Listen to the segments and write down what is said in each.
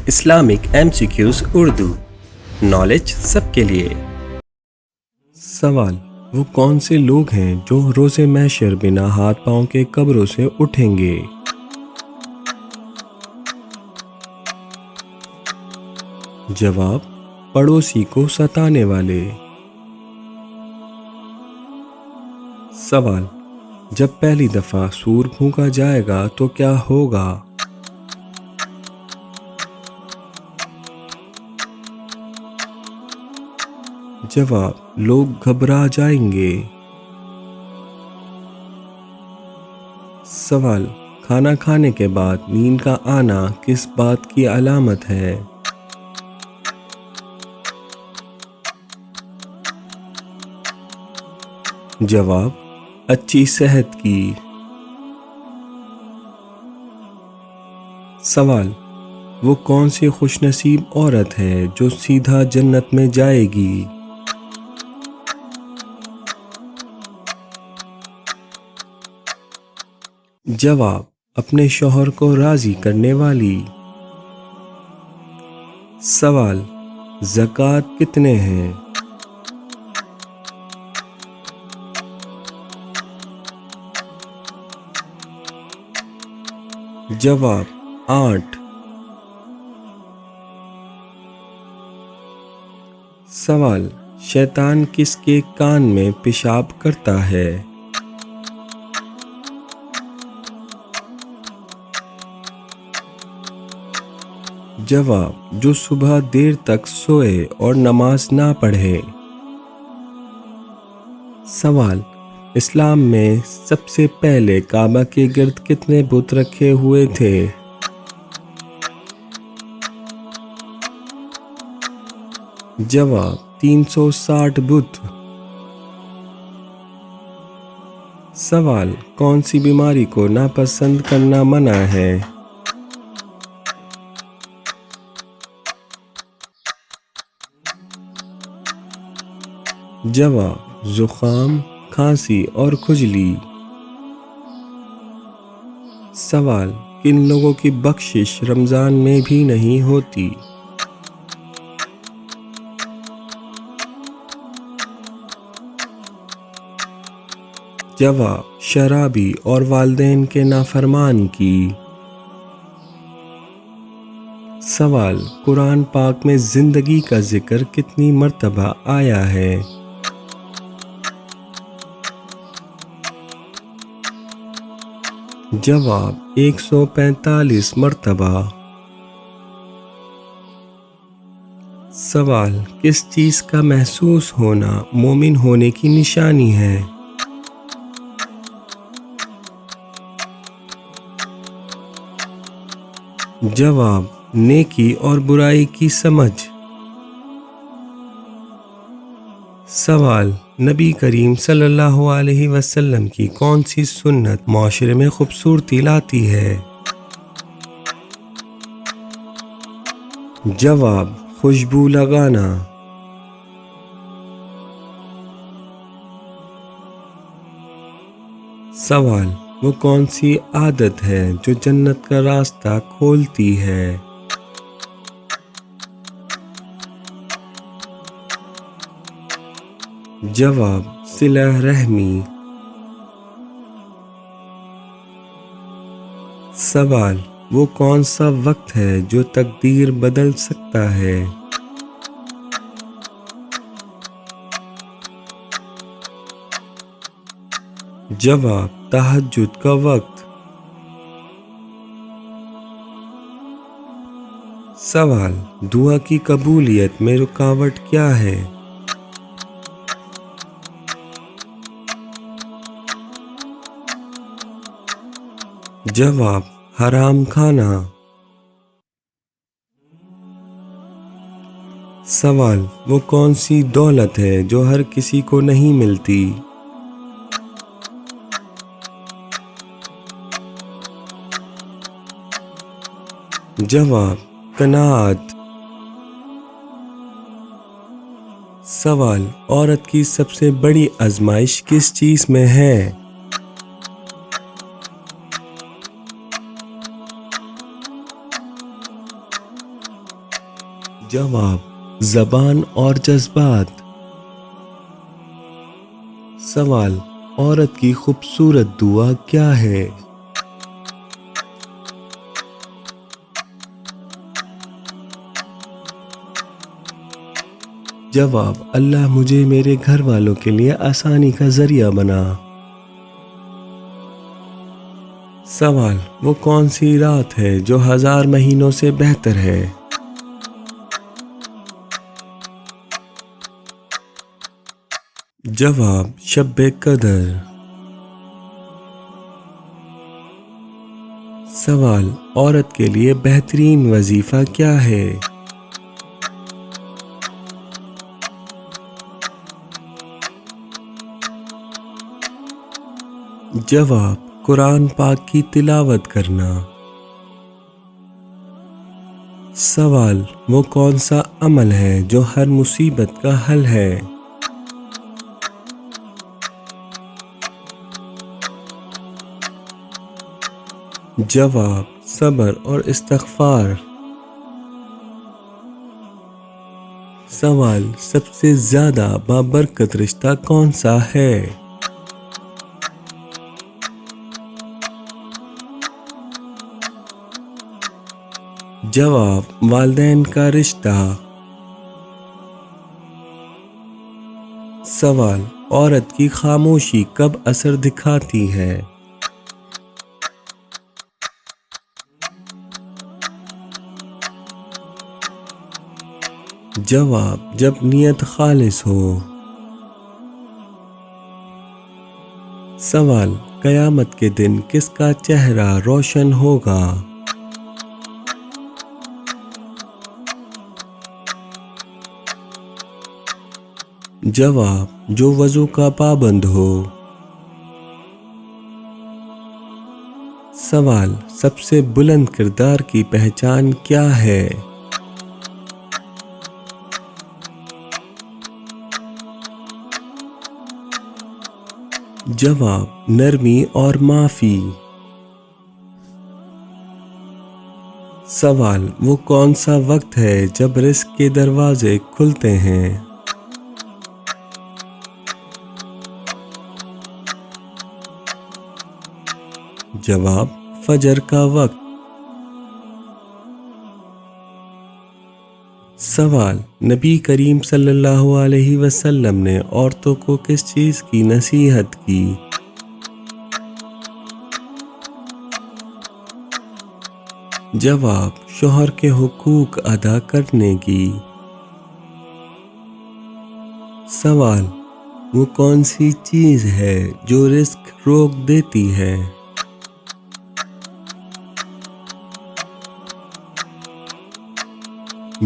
Islamic MCQs Urdu knowledge سب کے لیے۔ سوال: وہ کون سے لوگ ہیں جو روز محشر بنا ہاتھ پاؤں کے قبروں سے اٹھیں گے؟ جواب: پڑوسی کو ستانے والے۔ سوال: جب پہلی دفعہ سور پھونکا جائے گا تو کیا ہوگا؟ جواب: لوگ گھبرا جائیں گے۔ سوال: کھانا کھانے کے بعد نیند کا آنا کس بات کی علامت ہے؟ جواب: اچھی صحت کی۔ سوال: وہ کون سی خوش نصیب عورت ہے جو سیدھا جنت میں جائے گی؟ جواب: اپنے شوہر کو راضی کرنے والی۔ سوال: زکوٰۃ کتنے ہیں؟ جواب: 8۔ سوال: شیطان کس کے کان میں پیشاب کرتا ہے؟ جواب: جو صبح دیر تک سوئے اور نماز نہ پڑھے۔ سوال: اسلام میں سب سے پہلے کعبہ کے گرد کتنے بت رکھے ہوئے تھے؟ جواب: 360 بت۔ سوال: کون سی بیماری کو ناپسند کرنا منع ہے؟ جواب: زکام، کھانسی اور کھجلی۔ سوال: کن لوگوں کی بخشش رمضان میں بھی نہیں ہوتی؟ جواب: شرابی اور والدین کے نافرمان کی۔ سوال: قرآن پاک میں زندگی کا ذکر کتنی مرتبہ آیا ہے؟ جواب: 145 مرتبہ۔ سوال: کس چیز کا محسوس ہونا مومن ہونے کی نشانی ہے؟ جواب: نیکی اور برائی کی سمجھ۔ سوال: نبی کریم صلی اللہ علیہ وسلم کی کون سی سنت معاشرے میں خوبصورتی لاتی ہے؟ جواب: خوشبو لگانا۔ سوال: وہ کون سی عادت ہے جو جنت کا راستہ کھولتی ہے؟ جواب: صلہ رحمی۔ سوال: وہ کون سا وقت ہے جو تقدیر بدل سکتا ہے؟ جواب: تہجد کا وقت۔ سوال: دعا کی قبولیت میں رکاوٹ کیا ہے؟ جواب: حرام کھانا۔ سوال: وہ کون سی دولت ہے جو ہر کسی کو نہیں ملتی؟ جواب: قناعت۔ سوال: عورت کی سب سے بڑی آزمائش کس چیز میں ہے؟ جواب: زبان اور جذبات۔ سوال: عورت کی خوبصورت دعا کیا ہے؟ جواب: اللہ مجھے میرے گھر والوں کے لیے آسانی کا ذریعہ بنا۔ سوال: وہ کون سی رات ہے جو 1000 مہینوں سے بہتر ہے؟ جواب: شب قدر۔ سوال: عورت کے لیے بہترین وظیفہ کیا ہے؟ جواب: قرآن پاک کی تلاوت کرنا۔ سوال: وہ کون سا عمل ہے جو ہر مصیبت کا حل ہے؟ جواب: صبر اور استغفار۔ سوال: سب سے زیادہ بابرکت رشتہ کون سا ہے؟ جواب: والدین کا رشتہ۔ سوال: عورت کی خاموشی کب اثر دکھاتی ہے؟ جواب: جب نیت خالص ہو۔ سوال: قیامت کے دن کس کا چہرہ روشن ہوگا؟ جواب: جو وضو کا پابند ہو۔ سوال: سب سے بلند کردار کی پہچان کیا ہے؟ جواب: نرمی اور معافی۔ سوال: وہ کون سا وقت ہے جب رزق کے دروازے کھلتے ہیں؟ جواب: فجر کا وقت۔ سوال: نبی کریم صلی اللہ علیہ وسلم نے عورتوں کو کس چیز کی نصیحت کی؟ جواب: شوہر کے حقوق ادا کرنے کی۔ سوال: وہ کون سی چیز ہے جو رزق روک دیتی ہے؟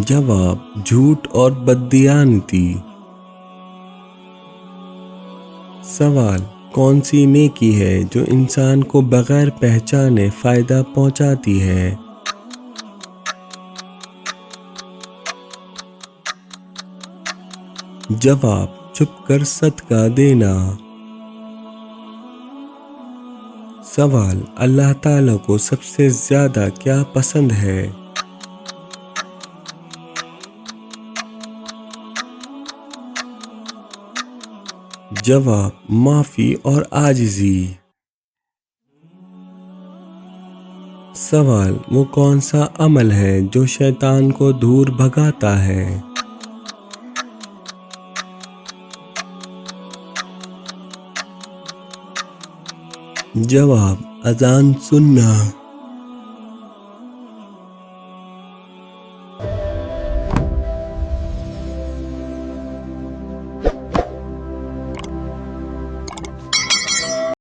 جواب: جھوٹ اور بددیانتی۔ سوال: کون سی نیکی ہے جو انسان کو بغیر پہچانے فائدہ پہنچاتی ہے؟ جواب: چھپ کر صدقہ دینا۔ سوال: اللہ تعالیٰ کو سب سے زیادہ کیا پسند ہے؟ جواب: معافی اور عاجزی۔ سوال: وہ کون سا عمل ہے جو شیطان کو دور بھگاتا ہے؟ جواب: اذان سننا۔